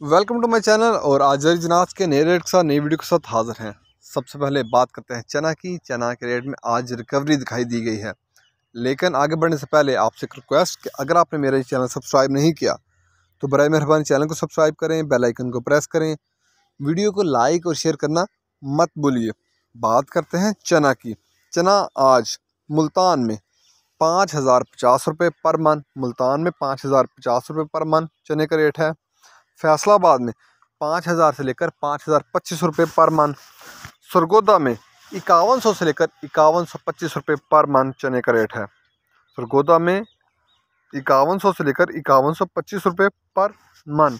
Welcome to my channel. और आज जनाज के नए रेट के साथ नई वीडियो के साथ हाजिर हैं। सबसे पहले बात करते हैं चना की। चना के रेट में आज रिकवरी दिखाई दी गई है, लेकिन आगे बढ़ने से पहले आपसे एक रिक्वेस्ट कि अगर आपने मेरा चैनल सब्सक्राइब नहीं किया तो बराए मेहरबानी चैनल को सब्सक्राइब करें, बेल आइकन को प्रेस करें, वीडियो को लाइक और शेयर करना मत भूलिए। बात करते हैं चना की। चना आज मुल्तान में 5,050 रुपये पर मन। मुल्तान में 5,050 रुपये पर मन चने का रेट है। फैसलाबाद में 5,000 से लेकर 5,025 रुपये पर मन। सरगोदा में 5100 से लेकर 5125 रुपये पर मन चने का रेट है। सरगोदा में 5100 से लेकर 5125 रुपये पर मन।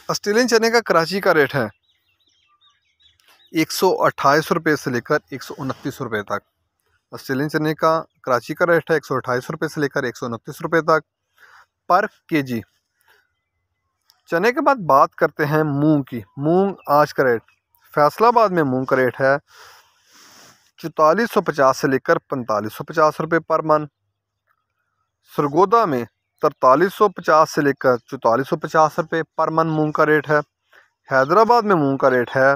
ऑस्ट्रेलियन चने का कराची का रेट है 128 रुपये से लेकर 129 रुपये तक। ऑस्ट्रेलियन चने का कराची का रेट है 128 रुपये से लेकर 129 रुपये तक पर केजी। चने के बाद बात करते हैं मूंग की। मूंग आज का रेट फैसलाबाद में मूंग का रेट है 4450 से लेकर 4550 रुपये पर मन। सरगोदा में 4350 से लेकर 4450 रुपये पर मन मूंग का रेट है। हैदराबाद में मूंग का रेट है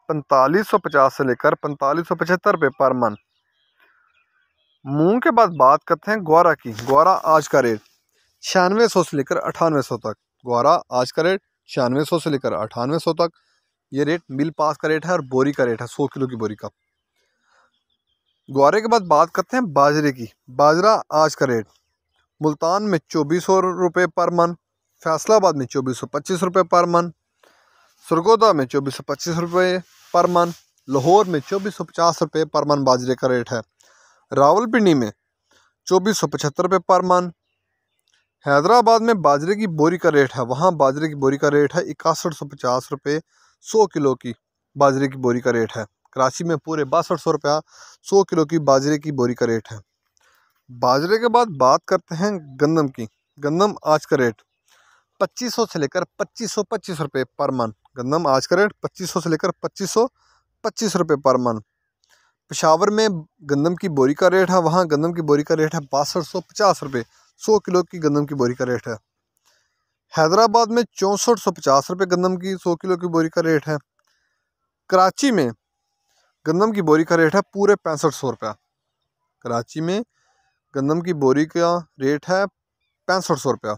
4550 से लेकर 4575 रुपये पर मन। मूंग के बाद बात करते हैं ग्वारा की। ग्वारा आज का रेट 9600 से लेकर 9800 तक। ग्वारा आज का रेट 9600 से लेकर 9800 तक। ये रेट मिल पास का रेट है और बोरी का रेट है 100 किलो की बोरी का। ग्वारे के बाद बात करते हैं बाजरे की। बाजरा आज का रेट मुल्तान में 2400 रुपये पर मन। फैसलाबाद में 2425 रुपये पर मन। सरगोदा में 2425 रुपये पर मन। लाहौर में 2450 रुपये पर मन बाजरे का रेट है। रावलपिंडी में 2475 रुपये पर मन। हैदराबाद में बाजरे की बोरी का रेट है, वहाँ बाजरे की बोरी का रेट है 6150 रुपये 100 किलो की बाजरे की बोरी का रेट है। कराची में पूरे 6200 रुपया 100 किलो की बाजरे की बोरी का रेट है। बाजरे के बाद बात करते हैं गंदम की। गंदम आज का रेट 2500 से लेकर 2525 रुपये पर मन। गंदम आज का रेट 2500 से लेकर 2525 रुपये पर मन। पेशावर में गंदम की बोरी का रेट है, वहाँ गंदम की बोरी का रेट है 6250 रुपये 100 किलो की गंदम की बोरी का रेट है। हैदराबाद में 6450 रुपये गंदम की 100 किलो की बोरी का रेट है। कराची में गंदम की बोरी का रेट है पूरे 6500 रुपया। कराची में गंदम की बोरी का रेट है 6500 रुपया।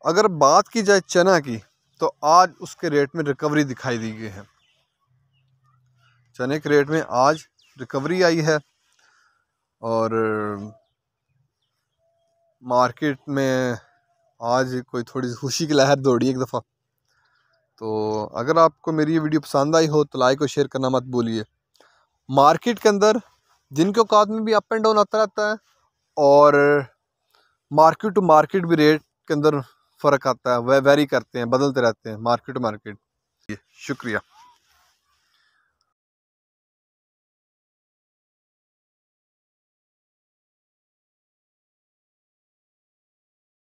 अगर बात की जाए चना की तो आज उसके रेट में रिकवरी दिखाई दी गई है। चने के रेट में आज रिकवरी आई है और मार्केट में आज कोई थोड़ी खुशी की लहर दौड़ी एक दफ़ा। तो अगर आपको मेरी ये वीडियो पसंद आई हो तो लाइक और शेयर करना मत भूलिए। मार्केट के अंदर दिन के औकात में भी अप एंड डाउन आता रहता है और मार्केट टू मार्केट भी रेट के अंदर फ़र्क आता है, वह वेरी करते हैं, बदलते रहते हैं मार्केट टू मार्केट। शुक्रिया।